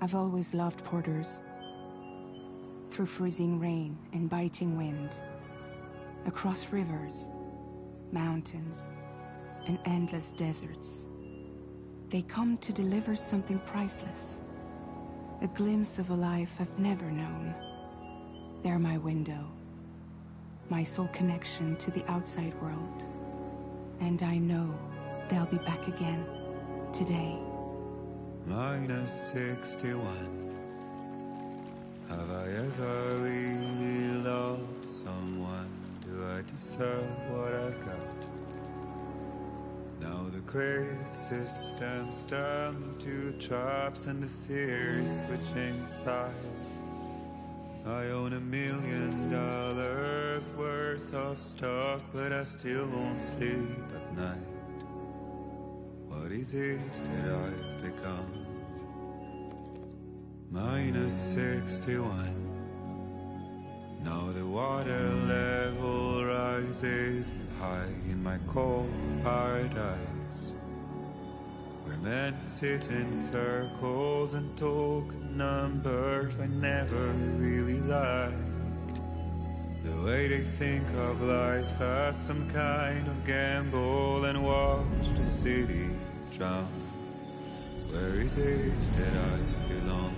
I've always loved porters. Through freezing rain and biting wind, across rivers, mountains, and endless deserts, they come to deliver something priceless, a glimpse of a life I've never known. They're my window, my sole connection to the outside world. And I know they'll be back again today. -61. Have I ever really loved someone? Do I deserve what I've got? Now the crazy system's turned into traps and the fear is switching sides. I own $1 million worth of stock, but I still won't sleep at night. What is it that I've become? -61. Now the water level rises high in my cold paradise, where men sit in circles and talk numbers I never really liked. The way they think of life as some kind of gamble and watch the city drown. Where is it that I belong?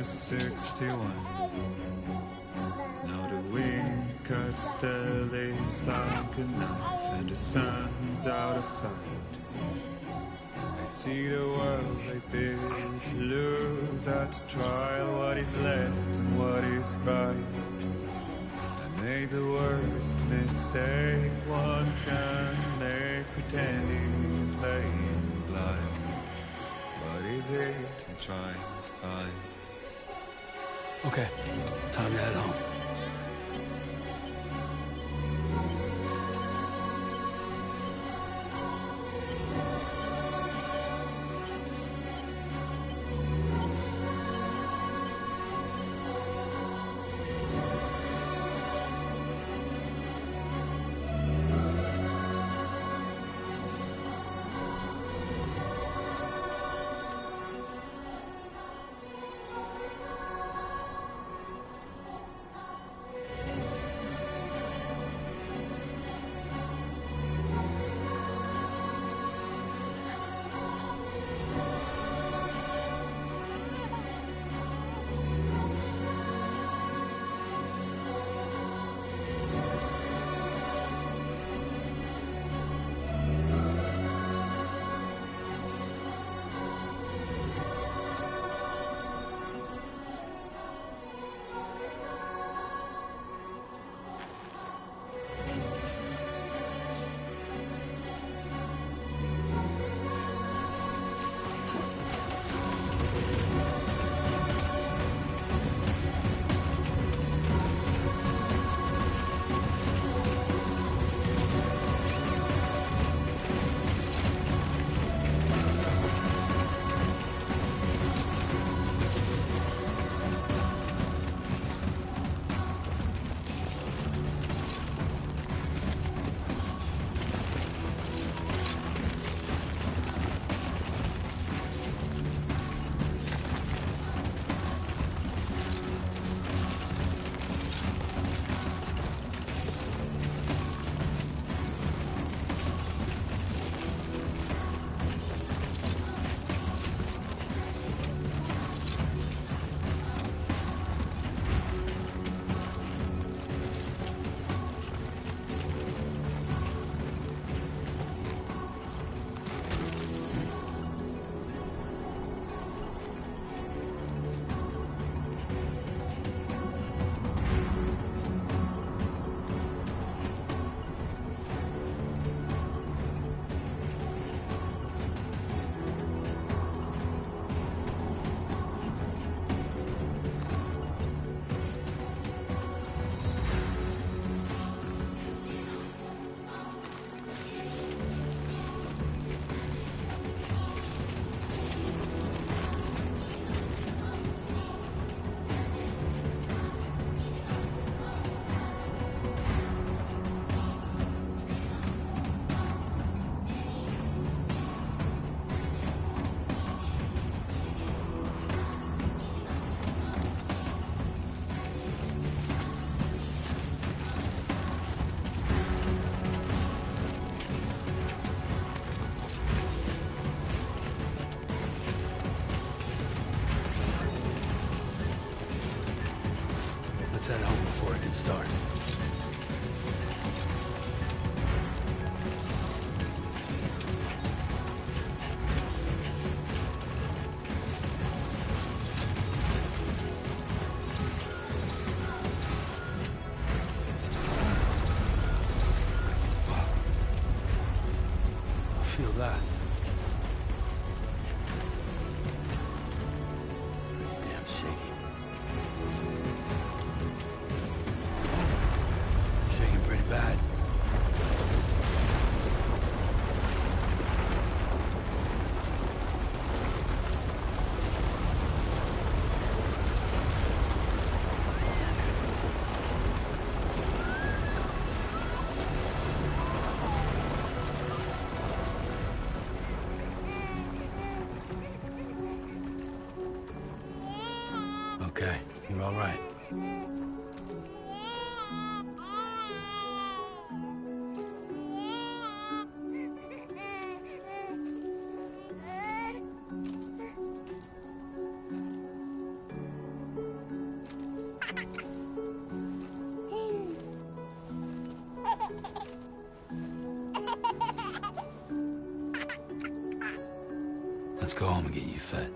-61. Now the wind cuts the leaves like a knife and the sun's out of sight. I see the world I built lose at the trial, what is left and what is right. I made the worst mistake one can make, pretending and playing blind. What is it I'm trying to find? Okay, time to head home. Let's head home before it gets dark. Feel that. Pretty damn shaky. Shaking pretty bad. Okay, you're all right. Let's go home and get you fed.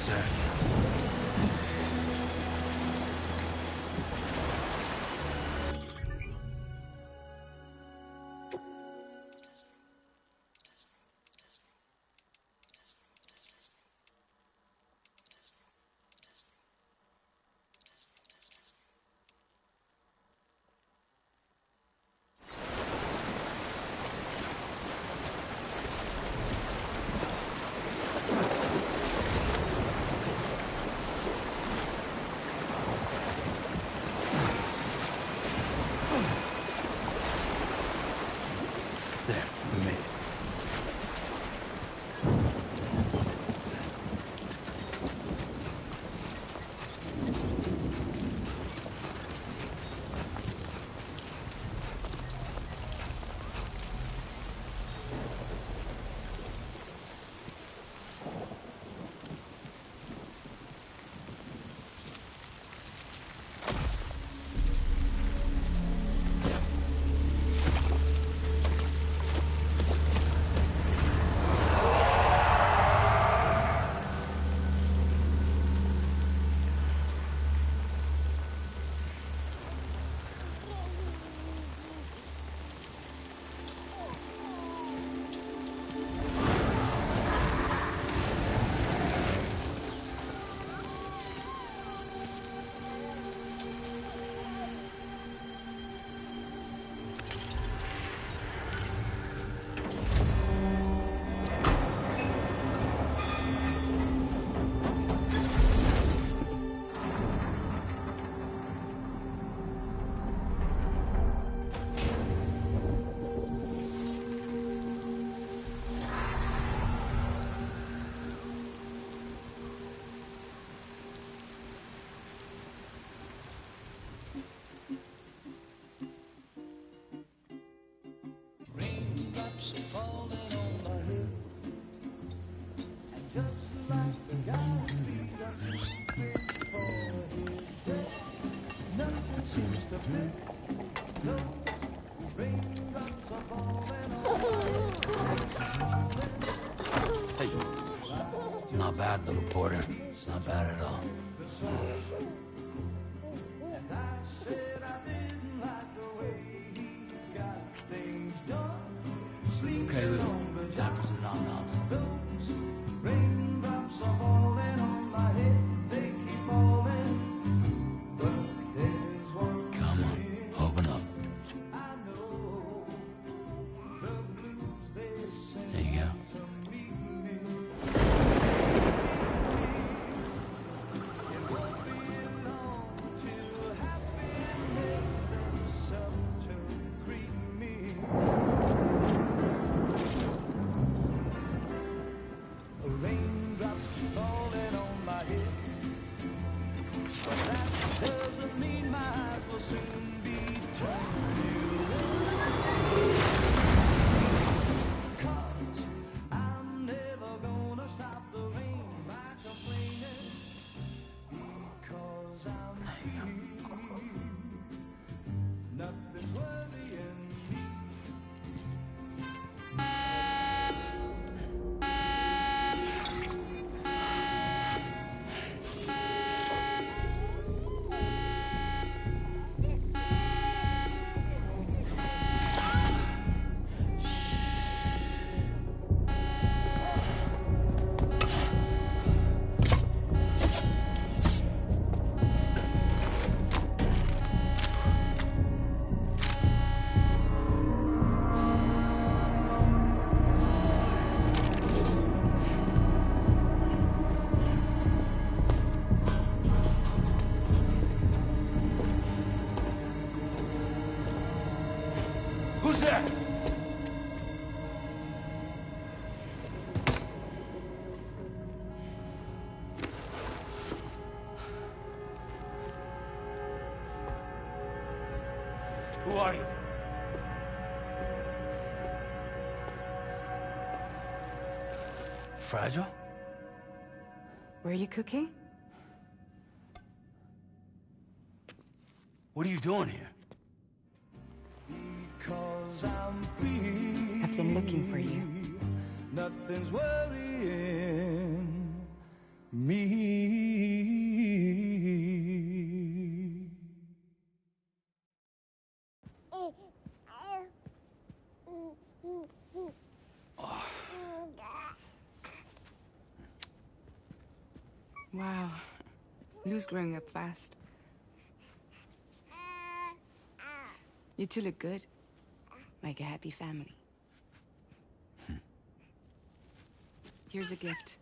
What's that? There, we made it. Hey, not bad, little porter. Not bad at all. Okay, Lou. Time for some nom-noms. Come on, open up. There you go. Who's there? Who are you? Fragile? Were you cooking? What are you doing here? I've been looking for you. Nothing's worrying. me. Wow. Lou's growing up fast. You two look good. Like a happy family. Here's a gift.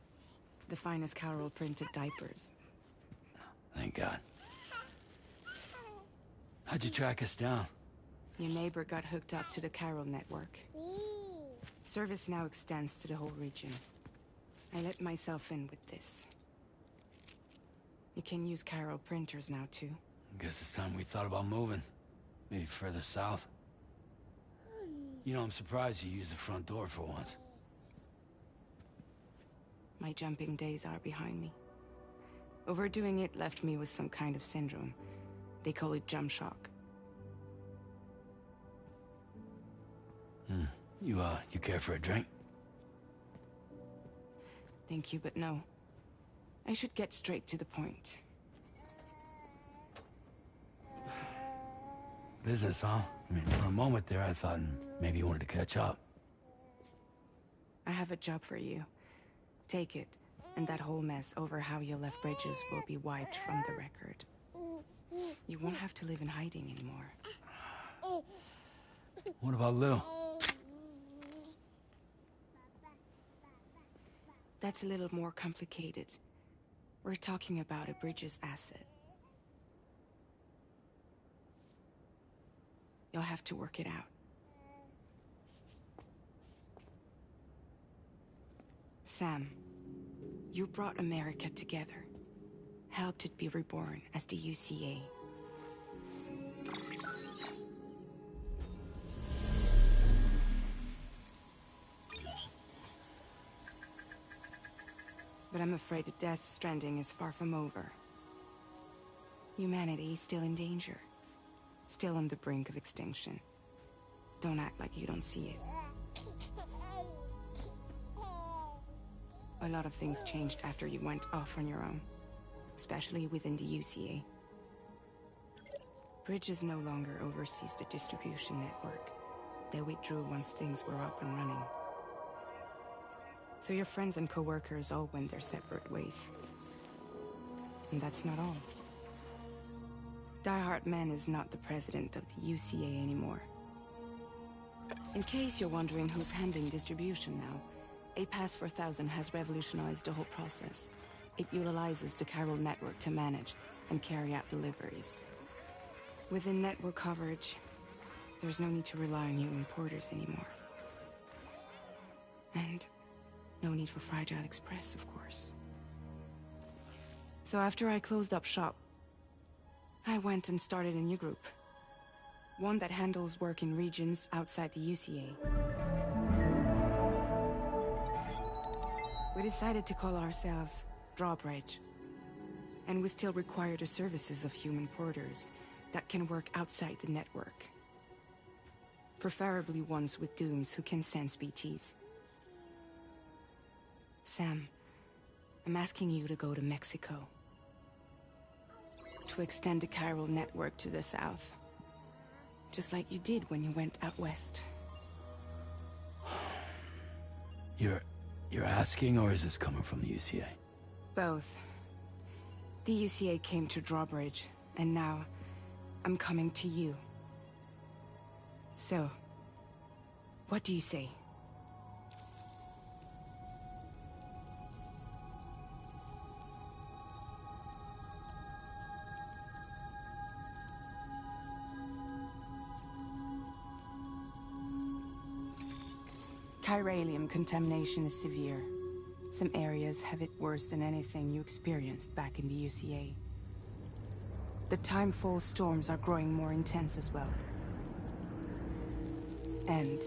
The finest Carol printed diapers. Thank God. How'd you track us down? Your neighbor got hooked up to the Carol network. Service now extends to the whole region. I let myself in with this. You can use Carol printers now, too. Guess it's time we thought about moving. Maybe further south. You know, I'm surprised you used the front door for once. My jumping days are behind me. Overdoing it left me with some kind of syndrome. They call it jump shock. You care for a drink? Thank you, but no. I should get straight to the point. Business, huh? I mean, for a moment there, I thought maybe you wanted to catch up. I have a job for you. Take it, and that whole mess over how you left Bridges will be wiped from the record. You won't have to live in hiding anymore. What about Lou? That's a little more complicated. We're talking about a Bridges asset. You'll have to work it out. Sam, you brought America together. Helped it be reborn as the UCA. But I'm afraid the Death Stranding is far from over. Humanity is still in danger. Still on the brink of extinction. Don't act like you don't see it. A lot of things changed after you went off on your own. Especially within the UCA. Bridges no longer oversees the distribution network. They withdrew once things were up and running. So your friends and co-workers all went their separate ways. And that's not all. Die Hard Man is not the president of the UCA anymore. In case you're wondering who's handling distribution now, A Pass 4000 has revolutionized the whole process. It utilizes the Carol network to manage and carry out deliveries. Within network coverage, there's no need to rely on human porters anymore. And no need for Fragile Express, of course. So after I closed up shop, I went and started a new group. One that handles work in regions outside the UCA. We decided to call ourselves Drawbridge. And we still require the services of human porters that can work outside the network. Preferably ones with dooms who can sense BTs. Sam, I'm asking you to go to Mexico. To extend the Carol network to the south. Just like you did when you went out west. You're asking, or is this coming from the UCA? Both. The UCA came to Drawbridge, and now I'm coming to you. So, what do you say? Chiralium contamination is severe. Some areas have it worse than anything you experienced back in the UCA. The timefall storms are growing more intense as well. And,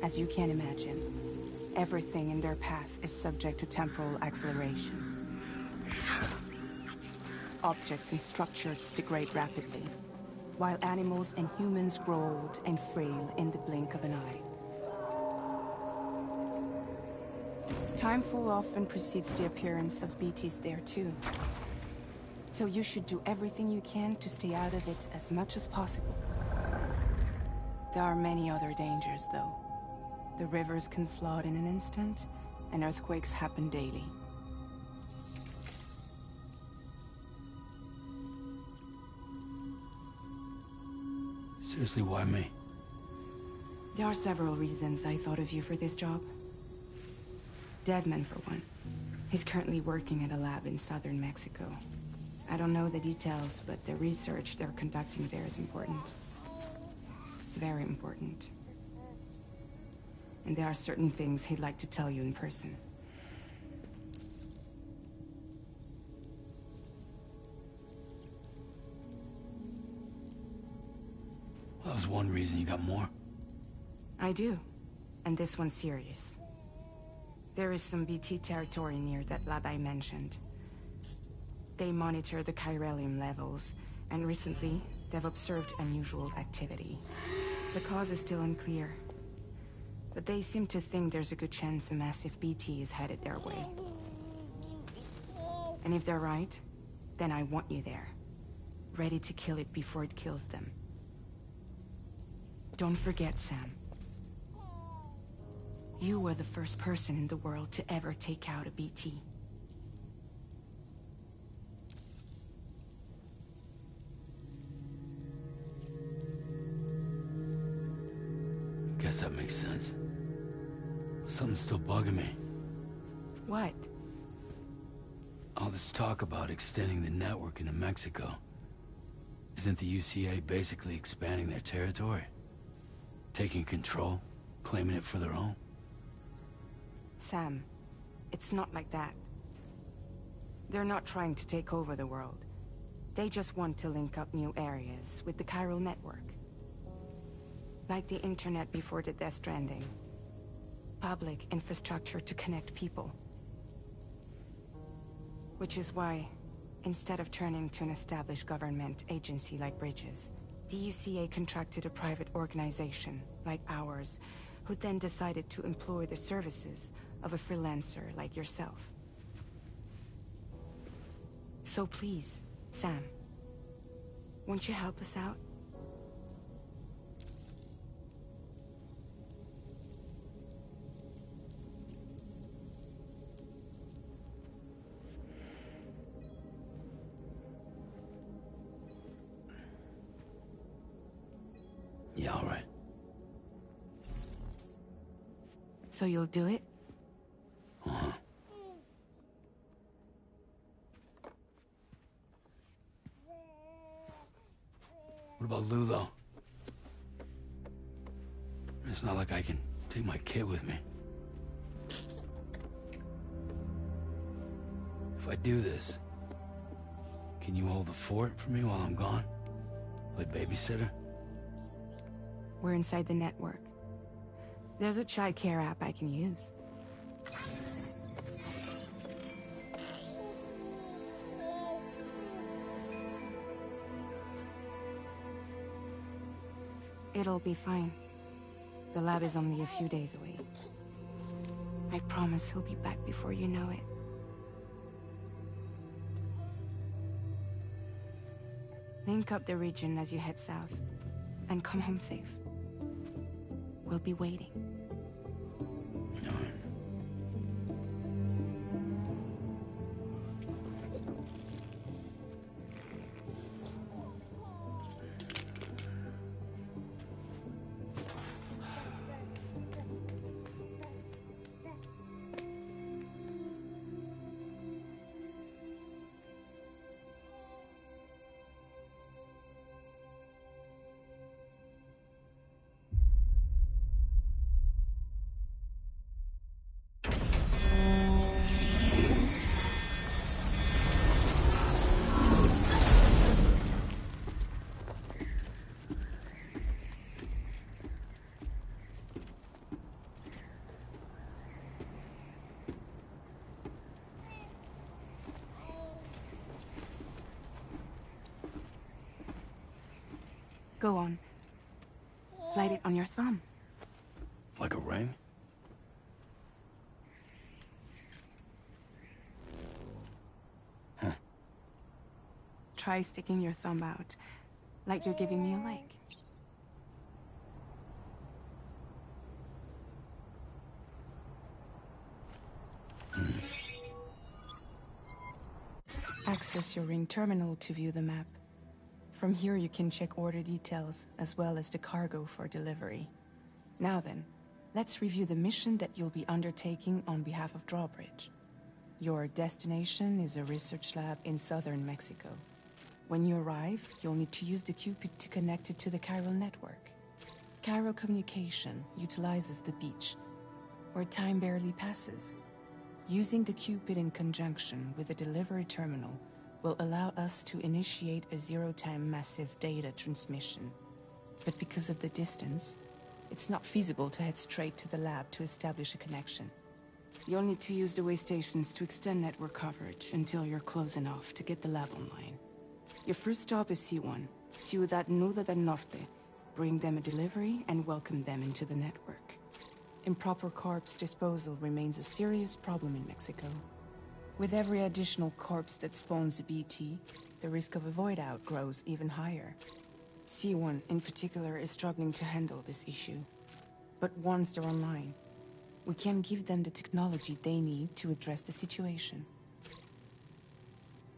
as you can imagine, everything in their path is subject to temporal acceleration. Objects and structures degrade rapidly, while animals and humans grow old and frail in the blink of an eye. Timefall often precedes the appearance of BTs there too. So you should do everything you can to stay out of it as much as possible. There are many other dangers, though. The rivers can flood in an instant, and earthquakes happen daily. Seriously, why me? There are several reasons I thought of you for this job. Deadman, for one. He's currently working at a lab in southern Mexico. I don't know the details, but the research they're conducting there is important. Very important. And there are certain things he'd like to tell you in person. That was one reason. You got more? I do. And this one's serious. There is some BT territory near that lab I mentioned. They monitor the chiralium levels, and recently, they've observed unusual activity. The cause is still unclear, but they seem to think there's a good chance a massive BT is headed their way. And if they're right, then I want you there, ready to kill it before it kills them. Don't forget, Sam. You were the first person in the world to ever take out a BT. Guess that makes sense. But something's still bugging me. What? All this talk about extending the network into Mexico. Isn't the UCA basically expanding their territory? Taking control? Claiming it for their own? Sam, it's not like that. They're not trying to take over the world. They just want to link up new areas with the chiral network. Like the internet before the Death Stranding. Public infrastructure to connect people. Which is why, instead of turning to an established government agency like Bridges, the UCA contracted a private organization, like ours, who then decided to employ the services of a freelancer like yourself. So please, Sam, won't you help us out? Yeah, all right. So you'll do it? Uh-huh. What about Lou, though? It's not like I can take my kid with me. If I do this, can you hold the fort for me while I'm gone? Play babysitter? We're inside the network. There's a child care app I can use. It'll be fine. The lab is only a few days away. I promise he'll be back before you know it. Link up the region as you head south, and come home safe. We'll be waiting. All right. Go on. Slide it on your thumb. Like a ring? try sticking your thumb out, like you're giving me a leg. Access your ring terminal to view the map. From here you can check order details, as well as the cargo for delivery. Now then, let's review the mission that you'll be undertaking on behalf of Drawbridge. Your destination is a research lab in southern Mexico. When you arrive, you'll need to use the Cupid to connect it to the chiral network. Chiral communication utilizes the beach, where time barely passes. Using the Cupid in conjunction with the delivery terminal will allow us to initiate a zero-time massive data transmission. But because of the distance, it's not feasible to head straight to the lab to establish a connection. You'll need to use the way stations to extend network coverage until you're close enough to get the lab online. Your first stop is C1, Ciudad Nuda del Norte. Bring them a delivery and welcome them into the network. Improper corpse disposal remains a serious problem in Mexico. With every additional corpse that spawns a BT, the risk of a void out grows even higher. C1 in particular is struggling to handle this issue. But once they're online, we can give them the technology they need to address the situation.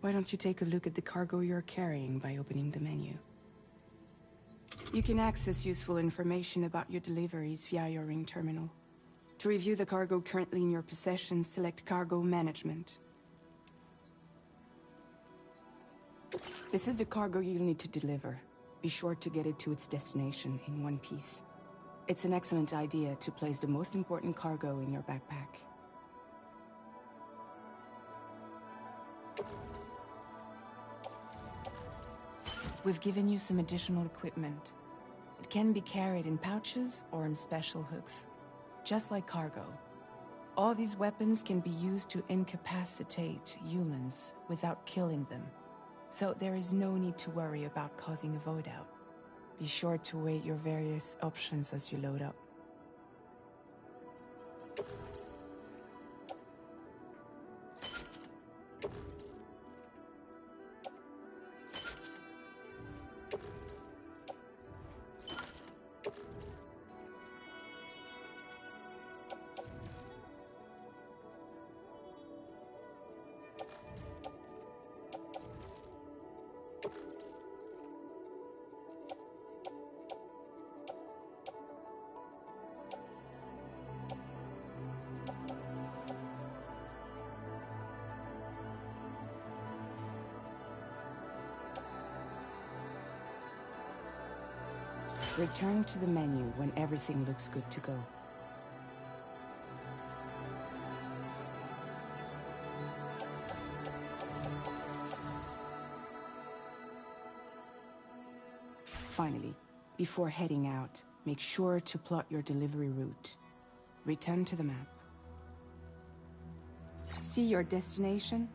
Why don't you take a look at the cargo you're carrying by opening the menu? You can access useful information about your deliveries via your ring terminal. To review the cargo currently in your possession, select Cargo Management. This is the cargo you'll need to deliver. Be sure to get it to its destination in one piece. It's an excellent idea to place the most important cargo in your backpack. We've given you some additional equipment. It can be carried in pouches or in special hooks, just like cargo. All these weapons can be used to incapacitate humans without killing them, so there is no need to worry about causing a void out. Be sure to weigh your various options as you load up. Return to the menu when everything looks good to go. Finally, before heading out, make sure to plot your delivery route. Return to the map. See your destination?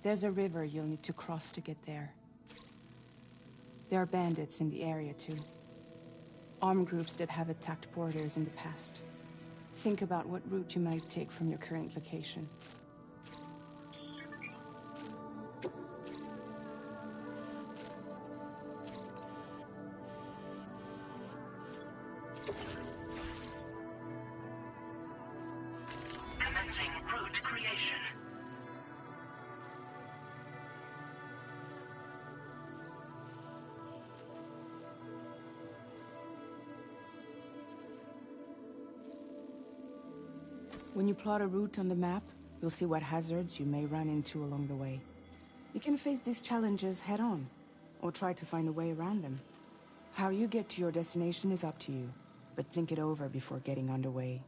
There's a river you'll need to cross to get there. There are bandits in the area too. Armed groups that have attacked borders in the past. Think about what route you might take from your current location. Commencing route creation. When you plot a route on the map, you'll see what hazards you may run into along the way. You can face these challenges head-on, or try to find a way around them. How you get to your destination is up to you, but think it over before getting underway.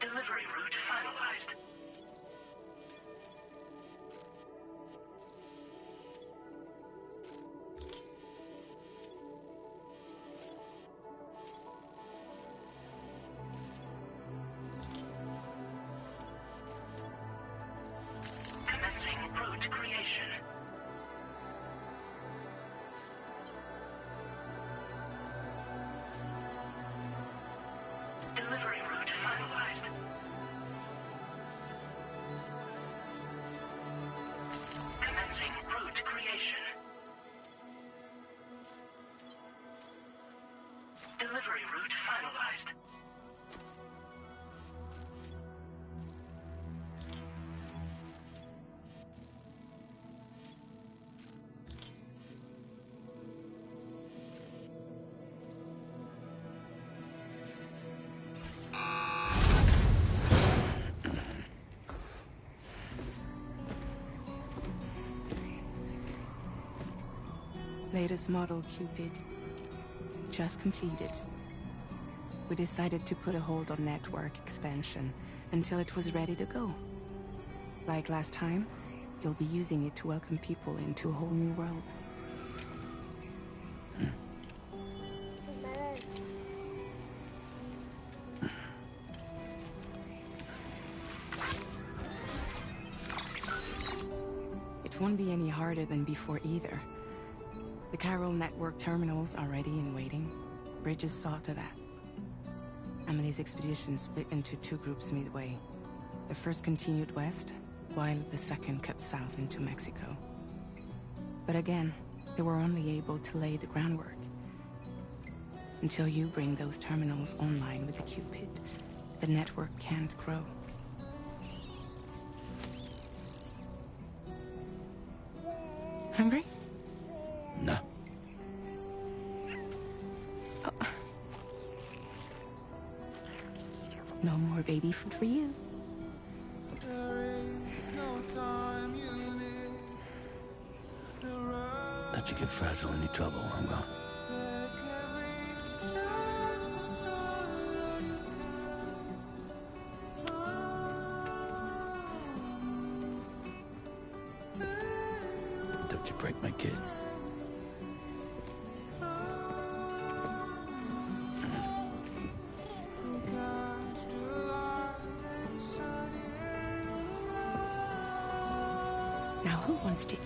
Delivery route finalized. Commencing route creation. Delivery route finalized. Commencing route creation. Delivery route finalized. Latest model Cupid. Just completed. We decided to put a hold on network expansion until it was ready to go. Like last time, you'll be using it to welcome people into a whole new world. It won't be any harder than before either. The Chiral network terminals are ready and waiting. Bridges saw to that. Emily's expedition split into two groups midway. The first continued west, while the second cut south into Mexico. But again, they were only able to lay the groundwork. Until you bring those terminals online with the Cupid, the network can't grow. Hungry? No. No more baby food for you. Let you get fragile any trouble, I'm gone. Don't you break my kid. Now who wants to eat?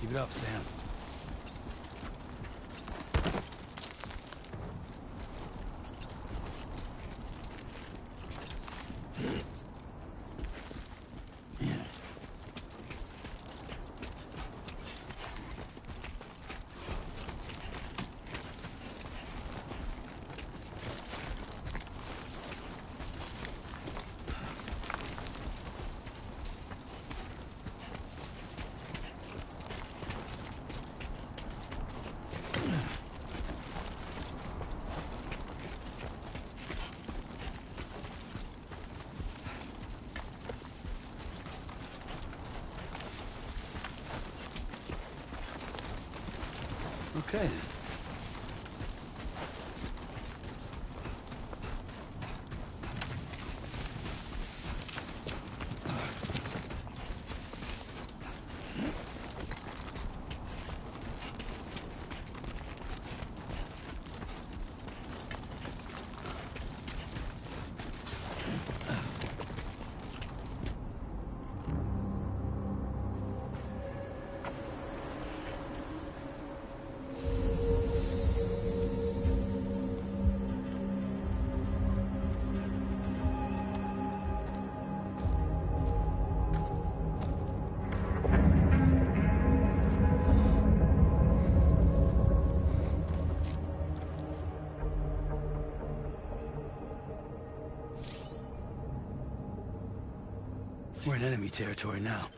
Keep it up, Sam. Okay, then. We're in enemy territory now.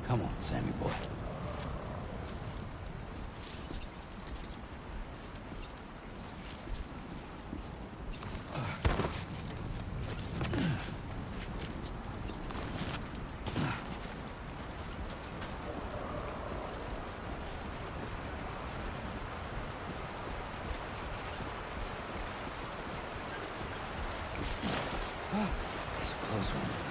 Come on, Sammy boy. It's a close one.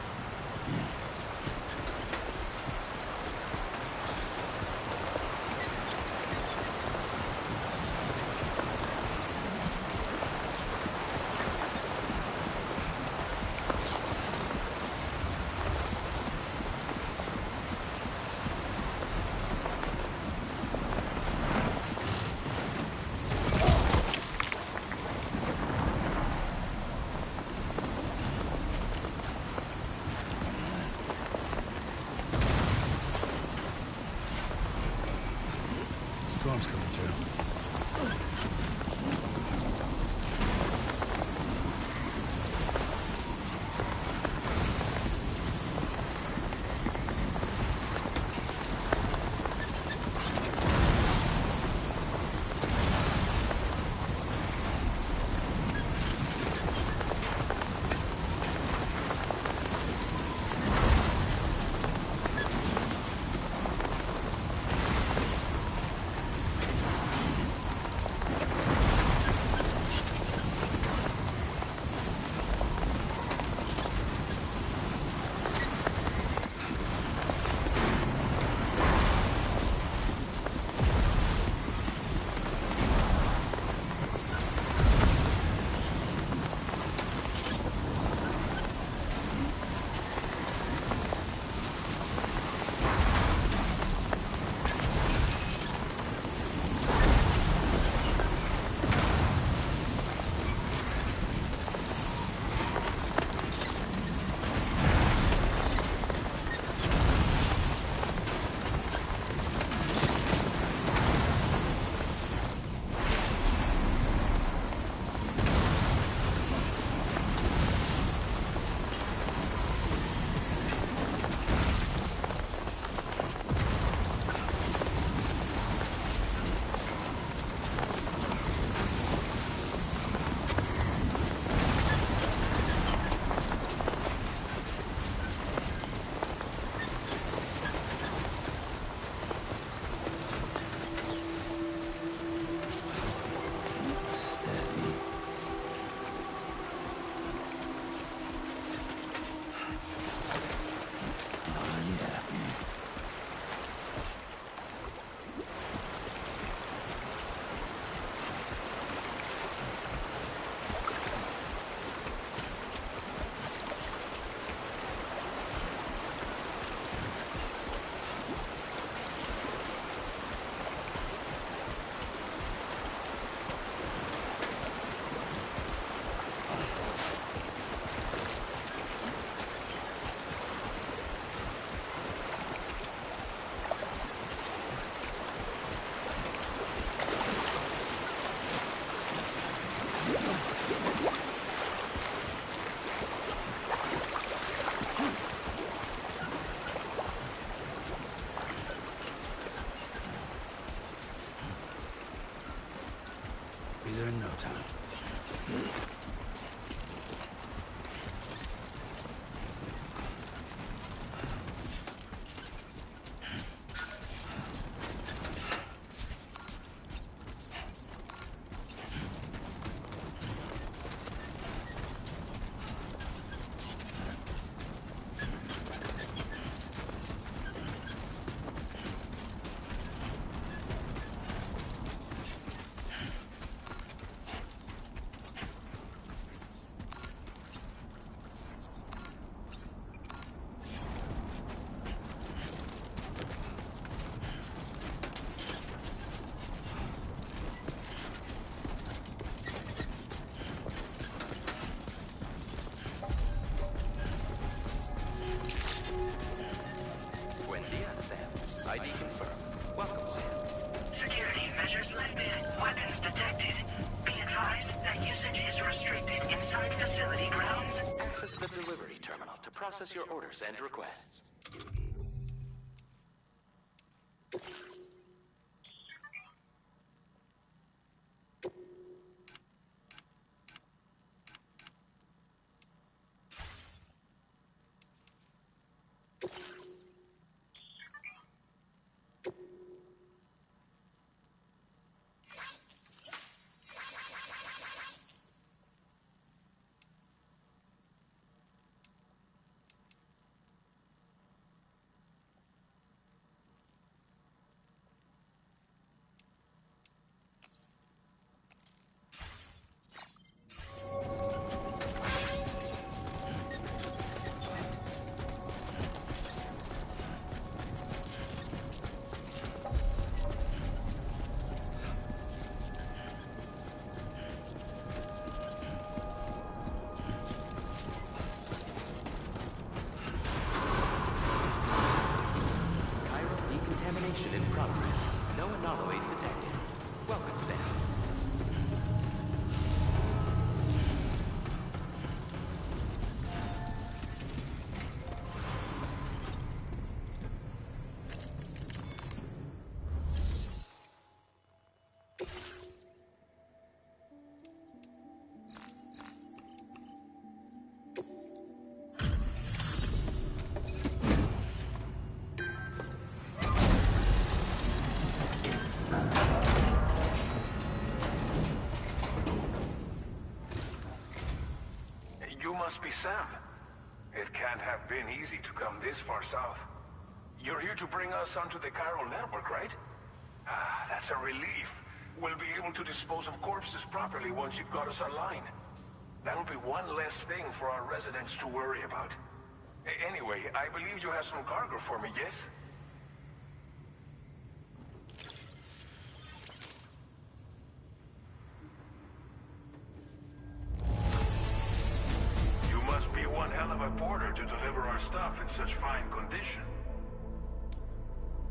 to the delivery terminal to process your orders and requests. In progress. No anomalies detected. Welcome, Sam. You must be Sam. It can't have been easy to come this far south. You're here to bring us onto the chiral network, right? Ah, that's a relief. We'll be able to dispose of corpses properly once you've got us online. That'll be one less thing for our residents to worry about. Anyway, I believe you have some cargo for me, yes? You must be one hell of a porter to deliver our stuff in such fine condition.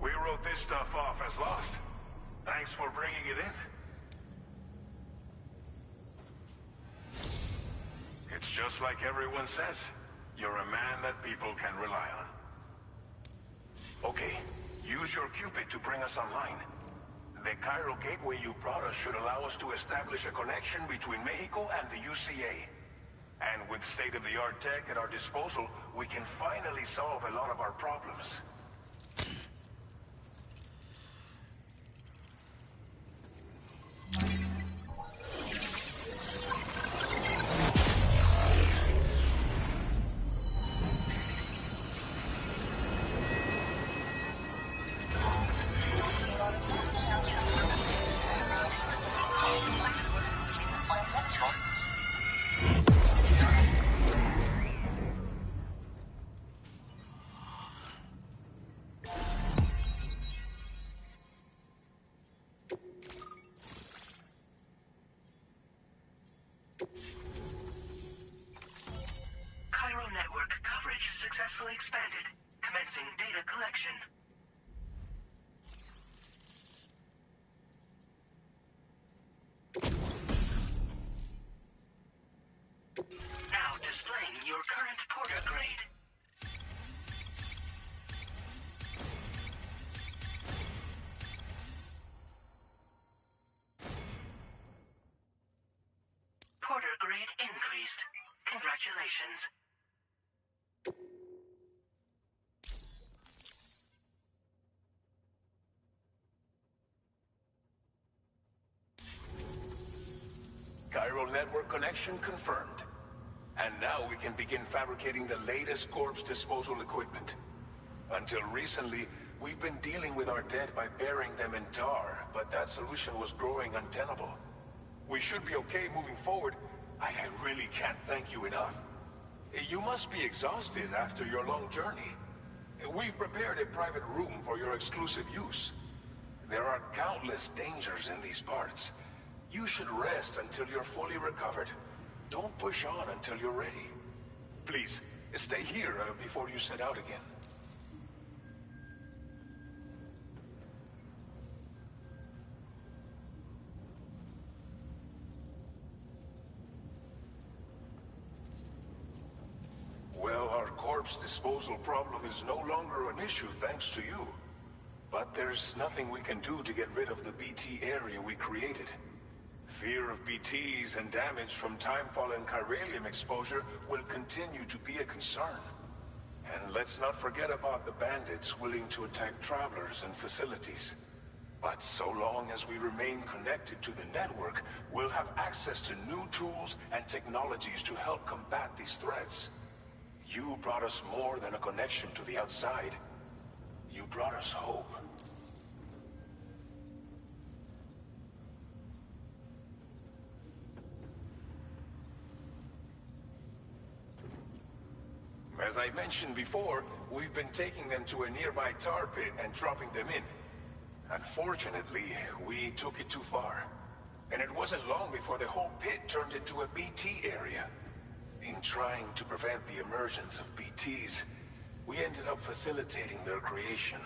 We wrote this stuff off as lost. Thanks for bringing it in. It's just like everyone says. You're a man that people can rely on. Okay, use your Cupid to bring us online. The chiral gateway you brought us should allow us to establish a connection between Mexico and the UCA. And with state-of-the-art tech at our disposal, we can finally solve a lot of our problems. Chiral network coverage successfully expanded. Commencing data collection. Now displaying your current porter grade. Porter grade increased. Congratulations. Chiral network connection confirmed. And now we can begin fabricating the latest corpse disposal equipment. Until recently, we've been dealing with our dead by burying them in tar, but that solution was growing untenable. We should be okay moving forward. I really can't thank you enough. You must be exhausted after your long journey. We've prepared a private room for your exclusive use. There are countless dangers in these parts. You should rest until you're fully recovered. Don't push on until you're ready. Please, stay here before you set out again. corpse disposal problem is no longer an issue thanks to you. But there's nothing we can do to get rid of the BT area we created. Fear of BTs and damage from timefall and chiralium exposure will continue to be a concern. And let's not forget about the bandits willing to attack travelers and facilities. But so long as we remain connected to the network, we'll have access to new tools and technologies to help combat these threats. You brought us more than a connection to the outside. You brought us hope. As I mentioned before, we've been taking them to a nearby tar pit and dropping them in. Unfortunately, we took it too far. And it wasn't long before the whole pit turned into a BT area. In trying to prevent the emergence of BTs, we ended up facilitating their creation.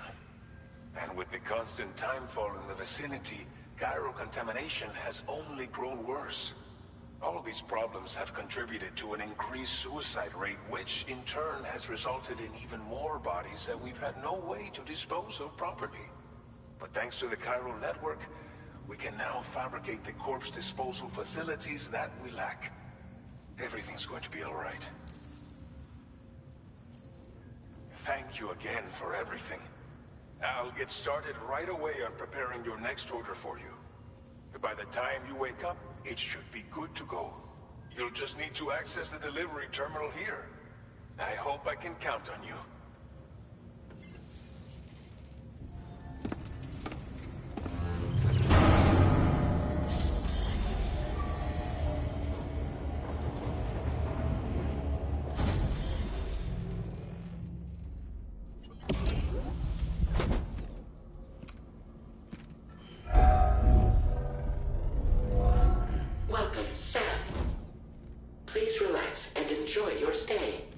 And with the constant timefall in the vicinity, chiral contamination has only grown worse. All these problems have contributed to an increased suicide rate, which in turn has resulted in even more bodies that we've had no way to dispose of properly. But thanks to the chiral network, we can now fabricate the corpse disposal facilities that we lack. Everything's going to be all right. Thank you again for everything. I'll get started right away on preparing your next order for you. By the time you wake up, it should be good to go. You'll just need to access the delivery terminal here. I hope I can count on you. Welcome, Sam. Please relax and enjoy your stay.